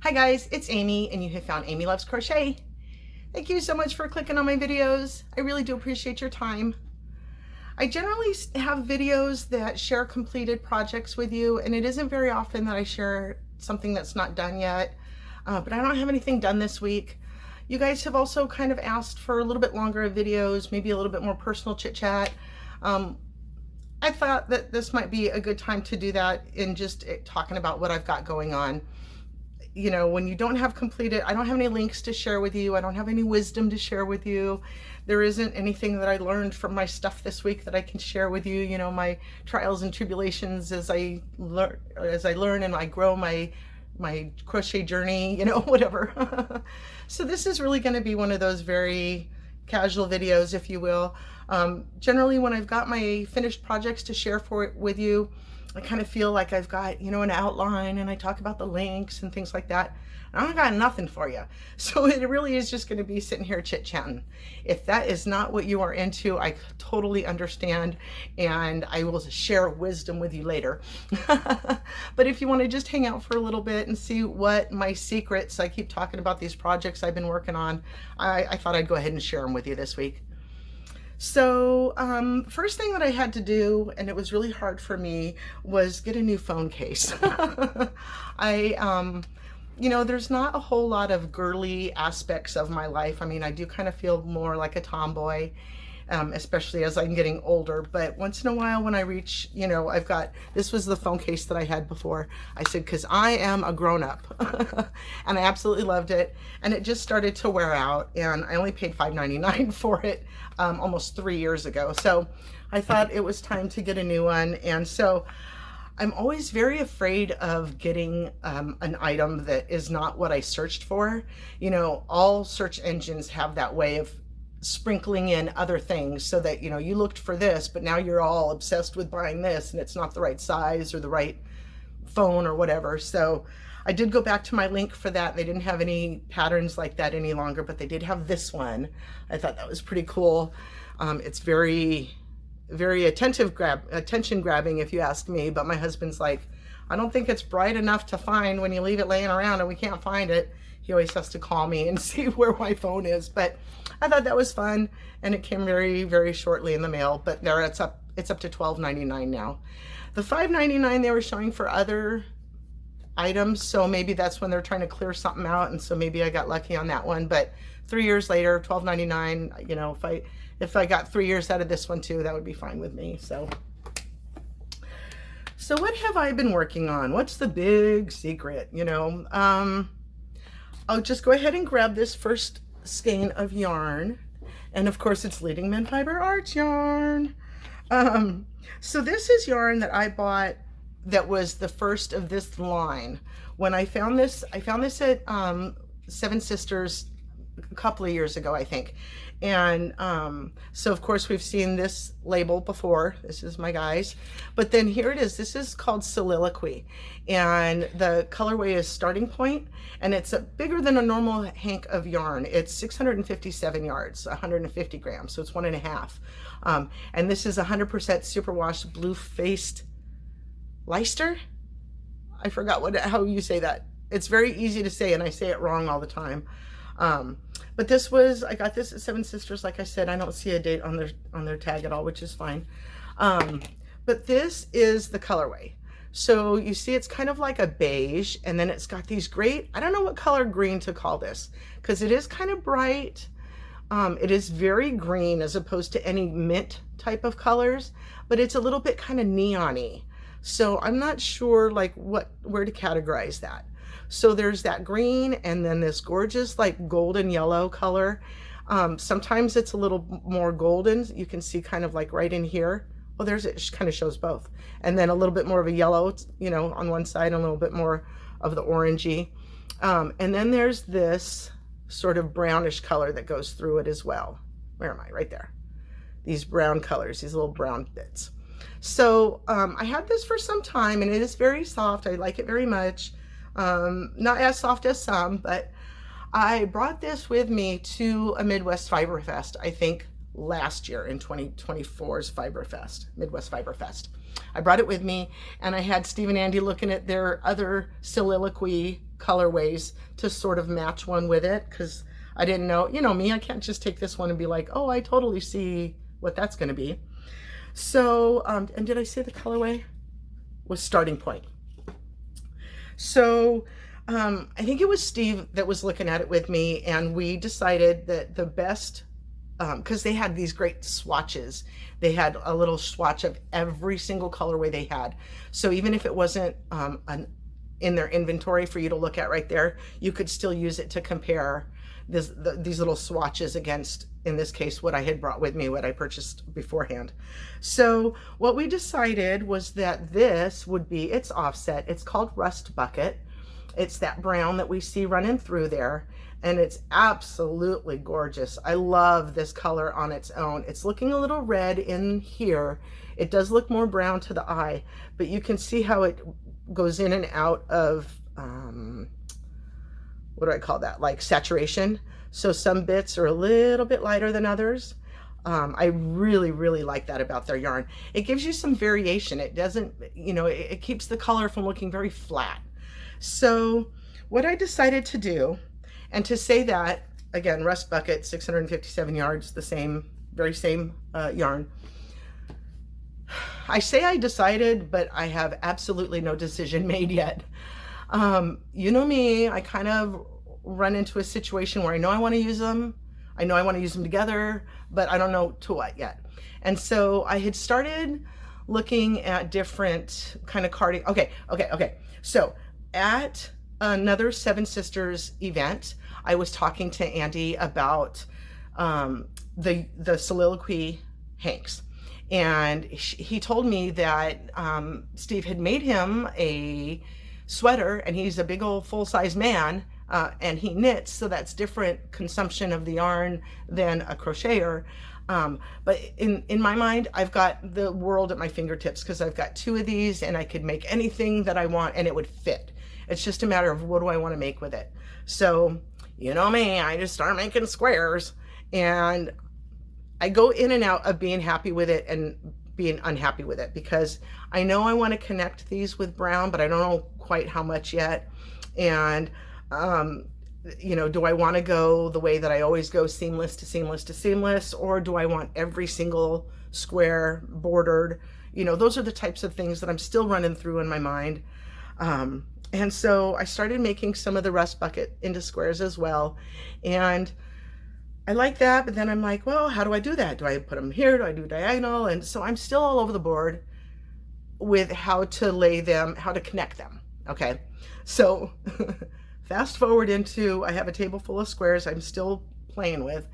Hi guys, it's Amy and you have found Amy Loves Crochet. Thank you so much for clicking on my videos. I really do appreciate your time. I generally have videos that share completed projects with you, and it isn't very often that I share something that's not done yet, but I don't have anything done this week. You guys have also kind of asked for a little bit longer videos, maybe a little bit more personal chit chat. I thought that this might be a good time to do that in just talking about what I've got going on. You know, when you don't have completed, I don't have any links to share with you. I don't have any wisdom to share with you. There isn't anything that I learned from my stuff this week that I can share with you. You know, my trials and tribulations as I learn and I grow my crochet journey, you know, whatever. So this is really going to be one of those very casual videos, if you will. Generally, when I've got my finished projects to share with you, I kind of feel like I've got, you know, an outline and I talk about the links and things like that. I got nothing for you. So it really is just going to be sitting here chit-chatting. If that is not what you are into, I totally understand, and I will share wisdom with you later. But if you want to just hang out for a little bit and see what my secrets, I keep talking about these projects I've been working on, I thought I'd go ahead and share them with you this week. So first thing that I had to do, and it was really hard for me, was get a new phone case. You know, there's not a whole lot of girly aspects of my life. I mean, I do kind of feel more like a tomboy, especially as I'm getting older. But once in a while when I reach, you know, this was the phone case that I had before. I said, because I am a grown-up. And I absolutely loved it. And it just started to wear out. And I only paid $5.99 for it almost 3 years ago. So I thought it was time to get a new one. And so I'm always very afraid of getting an item that is not what I searched for. You know, all search engines have that way of sprinkling in other things so that, you know, you looked for this, but now you're all obsessed with buying this and it's not the right size or the right phone or whatever. So I did go back to my link for that. They didn't have any patterns like that any longer, but they did have this one. I thought that was pretty cool. It's very attention grabbing if you ask me, but my husband's like, I don't think it's bright enough to find when you leave it laying around and we can't find it. He always has to call me and see where my phone is, but I thought that was fun, and it came very shortly in the mail. But there, it's up to $12.99 now. The $5.99 they were showing for other items, so maybe that's when they're trying to clear something out, and so maybe I got lucky on that one. But 3 years later, $12.99, you know, if I got 3 years out of this one too, that would be fine with me. So what have I been working on? What's the big secret? You know, I'll just go ahead and grab this first skein of yarn, and of course it's Leading Men Fiber Arts yarn. So this is yarn that I bought that was the first of this line. When I found this at Seven Sisters a couple of years ago, I think. And so of course we've seen this label before. This is my guys, but then here it is. This is called Soliloquy, and the colorway is Starting Point, and it's bigger than a normal hank of yarn. It's 657 yards, 150 grams, so it's 1.5. And this is 100% superwash blue-faced Leicester. I forgot how you say that. It's very easy to say, and I say it wrong all the time. But I got this at Seven Sisters. Like I said, I don't see a date on their tag at all, which is fine. But this is the colorway. So you see it's kind of like a beige, and then it's got these great, I don't know what color green to call this, because it is kind of bright. It is very green as opposed to any mint type of colors, but it's a little bit kind of neon-y. So I'm not sure like where to categorize that. So there's that green, and then this gorgeous like golden yellow color. Sometimes it's a little more golden. You can see kind of like right in here. Well, it kind of shows both. And then a little bit more of a yellow, you know, on one side, and a little bit more of the orangey. And then there's this sort of brownish color that goes through it as well. Where am I? Right there. These brown colors, these little brown bits. So I had this for some time, and it is very soft. I like it very much. Not as soft as some, but I brought this with me to a Midwest Fiber Fest, I think last year in 2024's Fiber Fest, Midwest Fiber Fest. I brought it with me, and I had Steve and Andy looking at their other soliloquy colorways to sort of match one with it, because I didn't know, you know me, I can't just take this one and be like, oh, I totally see what that's going to be. So, and did I say the colorway was Starting Point? So I think it was Steve that was looking at it with me, and we decided that the best, because they had these great swatches. They had a little swatch of every single colorway they had. So even if it wasn't in their inventory for you to look at right there, you could still use it to compare these little swatches against, in this case, what I had brought with me, what I purchased beforehand. So what we decided was that this would be its offset. It's called Rust Bucket. It's that brown that we see running through there, and it's absolutely gorgeous. I love this color on its own. It's looking a little red in here. It does look more brown to the eye, but you can see how it goes in and out of what do I call that? Like saturation. So some bits are a little bit lighter than others. I really, really like that about their yarn. It gives you some variation. It doesn't, you know, it keeps the color from looking very flat. So what I decided to do, and to say that, again, Rust Bucket, 657 yards, the same, very same yarn. I say I decided, but I have absolutely no decision made yet. You know me, I kind of run into a situation where I know I want to use them. I know I want to use them together, but I don't know to what yet. And so I had started looking at different kind of carding. Okay. So at another Seven Sisters event, I was talking to Andy about the soliloquy hanks. And he told me that Steve had made him a sweater, and he's a big old full-size man, and he knits, so that's different consumption of the yarn than a crocheter. But in my mind, I've got the world at my fingertips, because I've got two of these, and I could make anything that I want, and it would fit. It's just a matter of what do I want to make with it. So, you know me, I just start making squares, and I go in and out of being happy with it and being unhappy with it, because I know I want to connect these with brown, but I don't know quite how much yet. And you know, do I want to go the way that I always go, seamless to seamless to seamless, or do I want every single square bordered? You know, those are the types of things that I'm still running through in my mind. And so I started making some of the Rust Bucket into squares as well, and I like that, but then I'm like, well, how do I do that? Do I put them here? Do I do diagonal? And so I'm still all over the board with how to lay them, how to connect them. Okay, so fast forward into, I have a table full of squares I'm still playing with.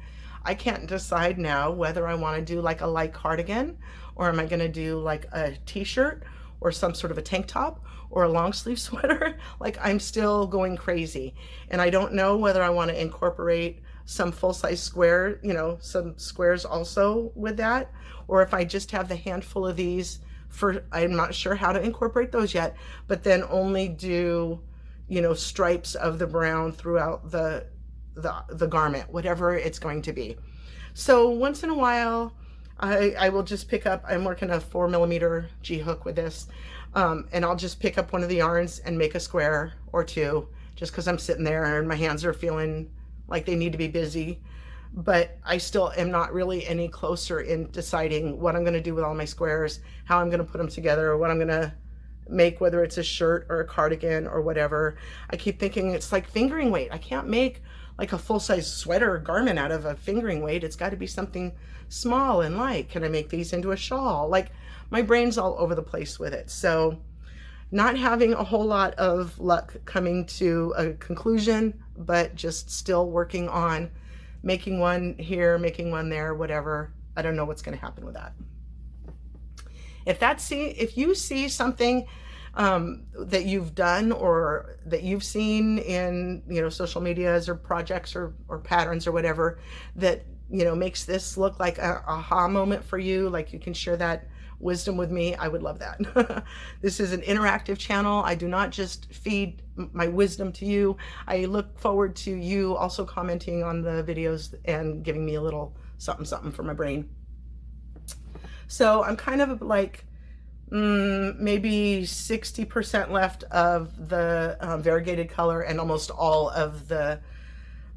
I can't decide now whether I want to do like a light cardigan, or am I going to do like a t-shirt or some sort of a tank top or a long sleeve sweater. Like, I'm still going crazy, and I don't know whether I want to incorporate some full-size square, you know, some squares also with that, or if I just have the handful of these for, I'm not sure how to incorporate those yet, but then only do, you know, stripes of the brown throughout the garment, whatever it's going to be. So once in a while, I will just pick up, I'm working a 4mm G hook with this, and I'll just pick up one of the yarns and make a square or two, just because I'm sitting there and my hands are feeling like they need to be busy. But I still am not really any closer in deciding what I'm going to do with all my squares, how I'm going to put them together, or what I'm going to make, whether it's a shirt or a cardigan or whatever. I keep thinking it's like fingering weight. I can't make like a full-size sweater or garment out of a fingering weight. It's got to be something small and light. Can I make these into a shawl? Like, my brain's all over the place with it. So not having a whole lot of luck coming to a conclusion, but just still working on making one here, making one there, whatever. I don't know what's going to happen with that. If you see something that you've done or that you've seen in, you know, social medias or projects or patterns or whatever that, you know, makes this look like a aha moment for you, like you can share that wisdom with me, I would love that. This is an interactive channel. I do not just feed my wisdom to you. I look forward to you also commenting on the videos and giving me a little something something for my brain. So I'm kind of like maybe 60% left of the variegated color and almost all of the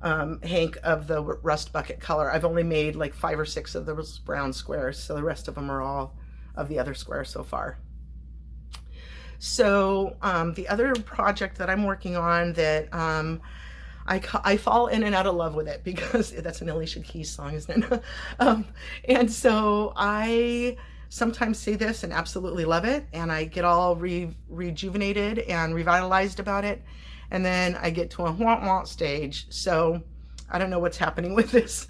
hank of the rust bucket color. I've only made like 5 or 6 of those brown squares, so the rest of them are all of the other squares so far. So the other project that I'm working on that I fall in and out of love with it, because that's an Alicia Keys song, isn't it? And so I sometimes say this and absolutely love it, and I get all rejuvenated and revitalized about it, and then I get to a wah-wah stage. So I don't know what's happening with this.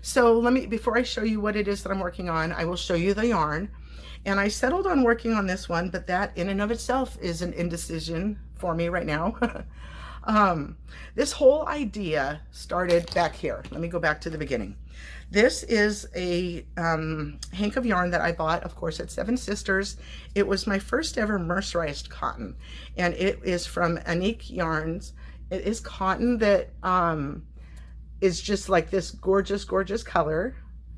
So before I show you what it is that I'm working on, I will show you the yarn. And I settled on working on this one, but that in and of itself is an indecision for me right now. This whole idea started back here. Let me go back to the beginning. This is a hank of yarn that I bought, of course, at Seven Sisters. It was my first ever mercerized cotton, and it is from Anique Yarns. It is cotton that is just like this gorgeous, gorgeous color.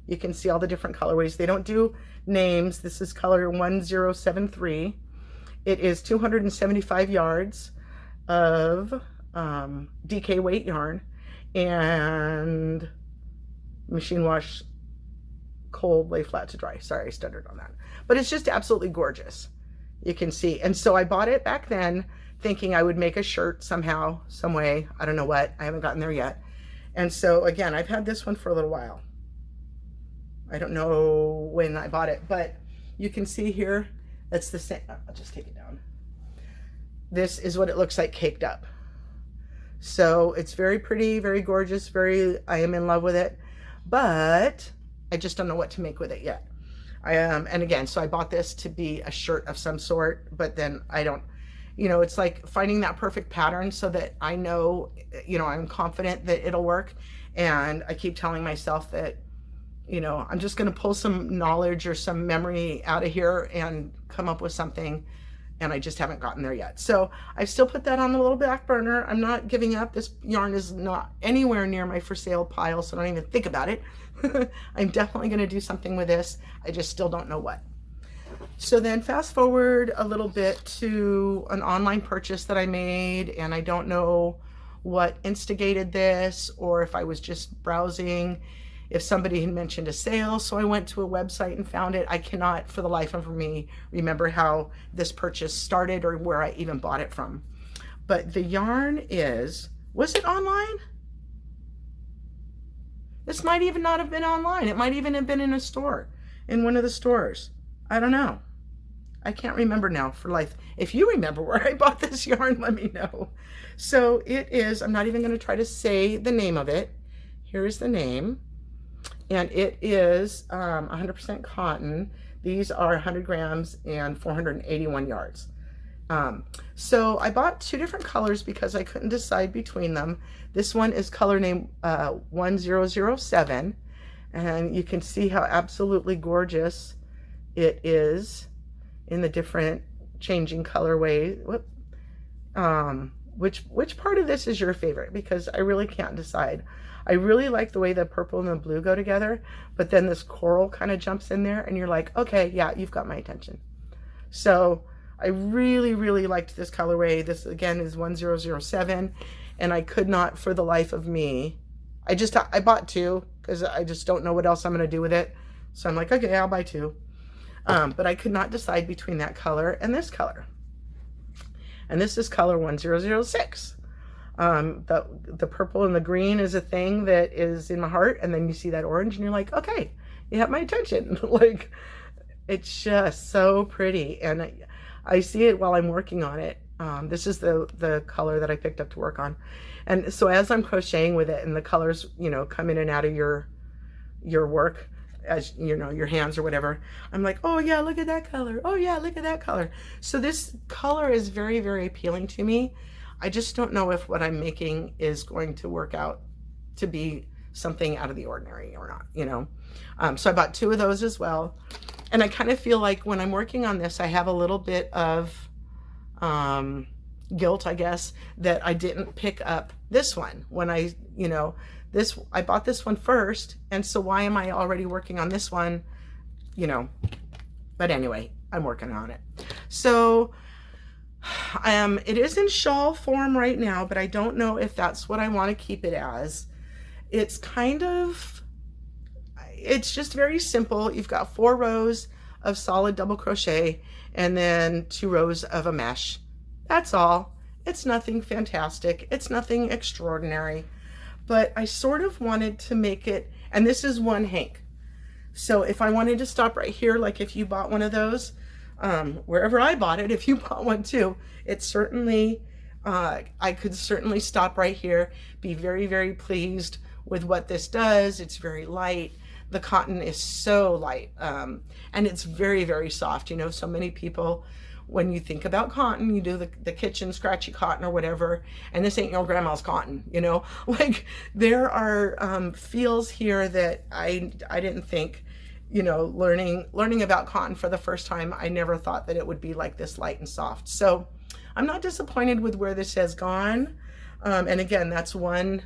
You can see all the different colorways. They don't do names. This is color 1073. It is 275 yards of DK weight yarn and machine wash, cold, lay flat to dry. Sorry, I stuttered on that. But it's just absolutely gorgeous. You can see. And so I bought it back then thinking I would make a shirt somehow, some way. I don't know what. I haven't gotten there yet. And so again, I've had this one for a little while. I don't know when I bought it, but you can see here, that's the same. I'll just take it down. This is what it looks like caked up. So it's very pretty, very gorgeous, I am in love with it, but I just don't know what to make with it yet. And again, so I bought this to be a shirt of some sort, but then I don't, it's like finding that perfect pattern so that I know, I'm confident that it'll work. And I keep telling myself that, I'm just going to pull some knowledge or some memory out of here and come up with something. And I just haven't gotten there yet. So I've still put that on the little back burner. I'm not giving up. This yarn is not anywhere near my for sale pile, so don't even think about it. I'm definitely going to do something with this. I just still don't know what. So then fast forward a little bit to an online purchase that I made, and I don't know what instigated this or if I was just browsing, if somebody had mentioned a sale. So I went to a website and found it. I cannot for the life of me remember how this purchase started or where I even bought it from. But the yarn was it online? This might even not have been online. It might even have been in a store, in one of the stores. I don't know. I can't remember now for life. If you remember where I bought this yarn, let me know. So it is, I'm not even going to try to say the name of it. Here is the name. And it is 100% cotton. These are 100 grams and 481 yards. So I bought 2 different colors because I couldn't decide between them. This one is color name 1007. And you can see how absolutely gorgeous it is in the different changing colorways. Which part of this is your favorite? Because I really can't decide. I really like the way the purple and the blue go together, but then this coral kind of jumps in there and you're like, okay, yeah, you've got my attention. So I really, really liked this colorway. This again is 1007, and I could not for the life of me. I bought 2 because I just don't know what else I'm going to do with it. So I'm like, okay, I'll buy 2. But I could not decide between that color and this color. And this is color 1006. The purple and the green is a thing that is in my heart, and then you see that orange and you're like, okay, you have my attention. Like, it's just so pretty, and I see it while I'm working on it. This is the color that I picked up to work on, and so as I'm crocheting with it and the colors come in and out of your work, as your hands or whatever, I'm like, oh yeah, look at that color, oh yeah, look at that color. So this color is very, very appealing to me. I just don't know if what I'm making is going to work out to be something out of the ordinary or not, so I bought 2 of those as well. And I kind of feel like when I'm working on this, I have a little bit of guilt, I guess, that I didn't pick up this one when I bought this one first. And so why am I already working on this one? But anyway, I'm working on it. So it is in shawl form right now, but I don't know if that's what I want to keep it as. It's kind of, it's just very simple. You've got 4 rows of solid double crochet and then 2 rows of a mesh. That's all. It's nothing fantastic. It's nothing extraordinary, but I sort of wanted to make it, and this is 1 hank. So if I wanted to stop right here, like if you bought one of those, wherever I bought it, if you bought one too, it's certainly, I could certainly stop right here, be very, very pleased with what this does. It's very light. The cotton is so light, and it's very, very soft. You know, so many people, when you think about cotton, you do the kitchen scratchy cotton or whatever, and this ain't your grandma's cotton, you know? Like, there are feels here that I didn't think, you know, learning about cotton for the first time, I never thought that it would be like this light and soft. So I'm not disappointed with where this has gone. And again, that's one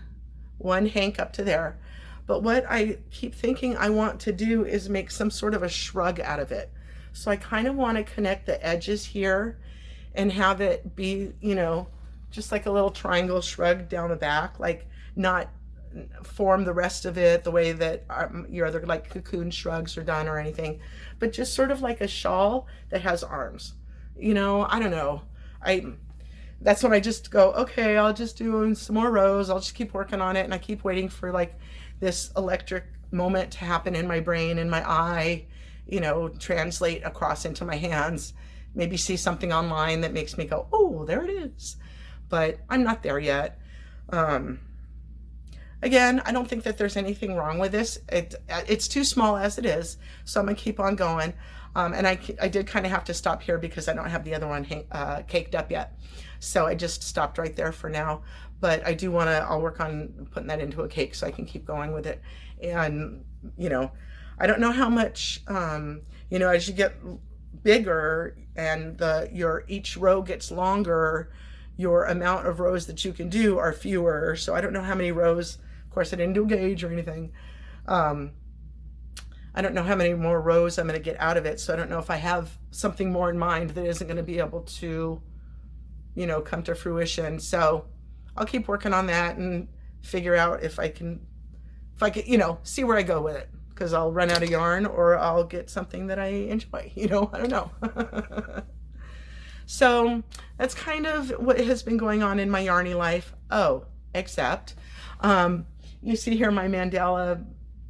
hank up to there. But what I keep thinking I want to do is make some sort of a shrug out of it. So I kind of want to connect the edges here and have it be, you know, just like a little triangle shrug down the back, like not form the rest of it the way that your other like cocoon shrugs are done or anything, but just sort of like a shawl that has arms. You know, I don't know. That's when I just go, okay, I'll just do some more rows. I'll just keep working on it. And I keep waiting for like this electric moment to happen in my brain, in my eye, you know, translate across into my hands, maybe see something online that makes me go, oh, there it is. But I'm not there yet. Again, I don't think that there's anything wrong with this. It's too small as it is, so I'm gonna keep on going. And I did kind of have to stop here because I don't have the other one caked up yet. So I just stopped right there for now. But I do wanna, I'll work on putting that into a cake so I can keep going with it. And, you know, I don't know how much, you know, as you get bigger and each row gets longer, your amount of rows that you can do are fewer. So I don't know how many rows. Of course, I didn't do a gauge or anything. I don't know how many more rows I'm going to get out of it. So I don't know if I have something more in mind that isn't going to be able to, you know, come to fruition. So I'll keep working on that and figure out if I can, you know, see where I go with it. Because I'll run out of yarn or I'll get something that I enjoy, you know, I don't know. So that's kind of what has been going on in my yarny life. Oh, except, you see here my mandala,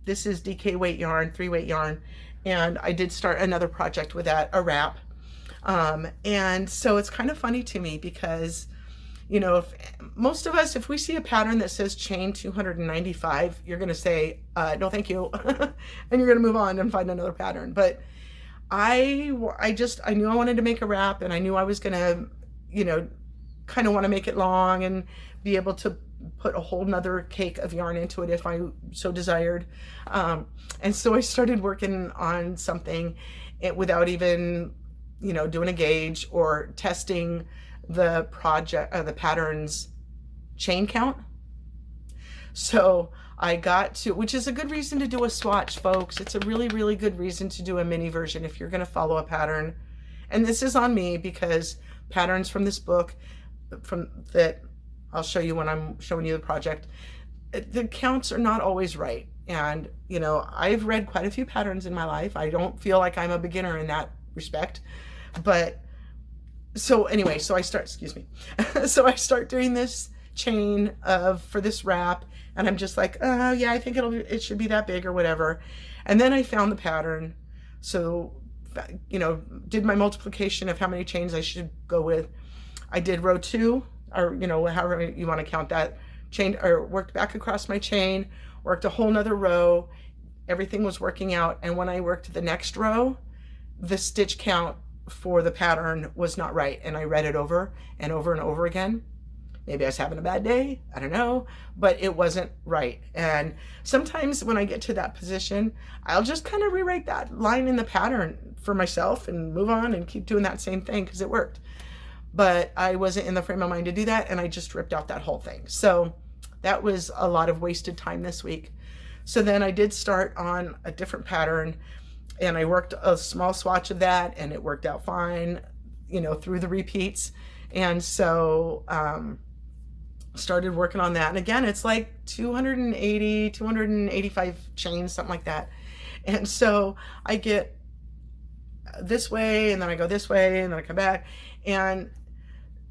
this is DK weight yarn, 3-weight yarn, and I did start another project with that, a wrap. And so it's kind of funny to me because, you know, if most of us, if we see a pattern that says chain 295, you're going to say, no, thank you. And you're going to move on and find another pattern. But I knew I wanted to make a wrap, and I knew I was going to, you know, kind of want to make it long and be able to put a whole nother cake of yarn into it if I so desired. And so I started working on something without even, you know, doing a gauge or testing the pattern's chain count. So I got to, which is a good reason to do a swatch, folks. It's a really, really good reason to do a mini version if you're going to follow a pattern. And this is on me because patterns from this book, that I'll show you when I'm showing you the project, the counts are not always right. And, you know, I've read quite a few patterns in my life. I don't feel like I'm a beginner in that respect. But so anyway, so I start, excuse me. So I start doing this chain for this wrap, and I'm just like, oh yeah, I think it should be that big or whatever. And then I found the pattern. So, you know, did my multiplication of how many chains I should go with. I did row 2, or, you know, however you want to count that, chain, or worked back across my chain, worked a whole nother row. Everything was working out. And when I worked the next row, the stitch count for the pattern was not right. And I read it over and over and over again. Maybe I was having a bad day, I don't know, but it wasn't right. And sometimes when I get to that position, I'll just kind of rewrite that line in the pattern for myself and move on and keep doing that same thing because it worked. But I wasn't in the frame of mind to do that, and I just ripped out that whole thing. So that was a lot of wasted time this week. So then I did start on a different pattern. And I worked a small swatch of that, and it worked out fine, you know, through the repeats. And so started working on that. And again, it's like 280, 285 chains, something like that. And so I get this way, and then I go this way, and then I come back. And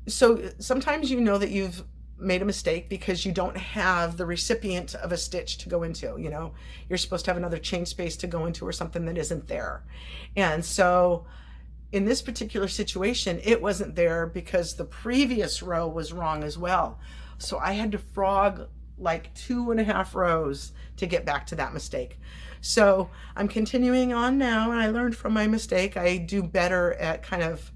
so sometimes you know that you've made a mistake because you don't have the recipient of a stitch to go into. You know, you're supposed to have another chain space to go into or something that isn't there. And so in this particular situation, it wasn't there because the previous row was wrong as well. So I had to frog like 2.5 rows to get back to that mistake. So I'm continuing on now, and I learned from my mistake. I do better at kind of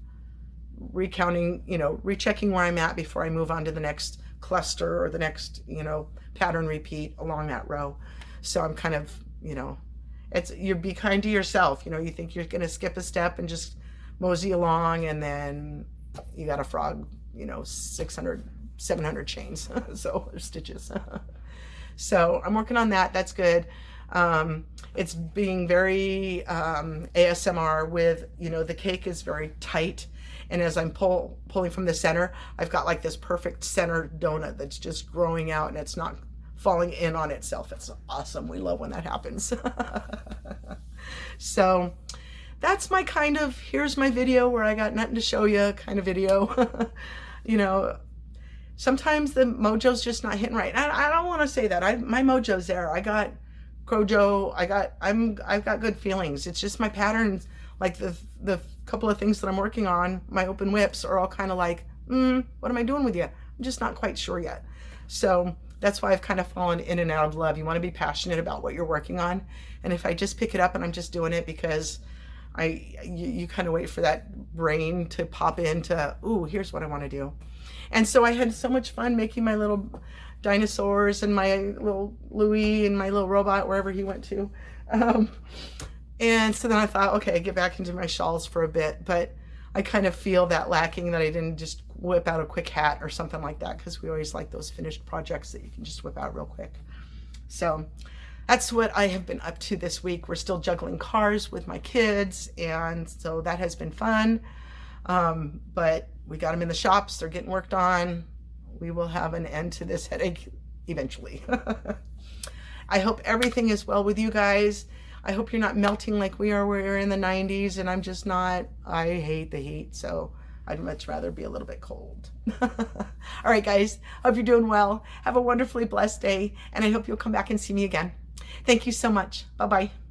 recounting, you know, rechecking where I'm at before I move on to the next cluster or the next, you know, pattern repeat along that row. So I'm kind of, you know, you be kind to yourself. You know, you think you're going to skip a step and just mosey along, and then you got to frog, you know, 600, 700 chains, so stitches. So I'm working on that. That's good. It's being very ASMR with, you know, the cake is very tight. And as I'm pulling from the center, I've got like this perfect center donut that's just growing out, and it's not falling in on itself. It's awesome. We love when that happens. So that's my kind of, here's my video where I got nothing to show you kind of video. You know, sometimes the mojo's just not hitting right. I don't want to say that. My mojo's there. I got Crojo. I've got good feelings. It's just my patterns, like the couple of things that I'm working on, my open whips are all kind of like, what am I doing with you? I'm just not quite sure yet. So that's why I've kind of fallen in and out of love. You want to be passionate about what you're working on. And if I just pick it up and I'm just doing it because you kind of wait for that brain to pop into, ooh, here's what I want to do. And so I had so much fun making my little dinosaurs and my little Louis and my little robot, wherever he went to. And so then I thought, okay, get back into my shawls for a bit, but I kind of feel that lacking, that I didn't just whip out a quick hat or something like that, because we always like those finished projects that you can just whip out real quick. So that's what I have been up to this week. We're still juggling cars with my kids, and so that has been fun. But we got them in the shops. They're getting worked on. We will have an end to this headache eventually. I hope everything is well with you guys. I hope you're not melting like we are. We're in the 90s, and I'm just not. I hate the heat, so I'd much rather be a little bit cold. All right, guys. Hope you're doing well. Have a wonderfully blessed day, and I hope you'll come back and see me again. Thank you so much. Bye-bye.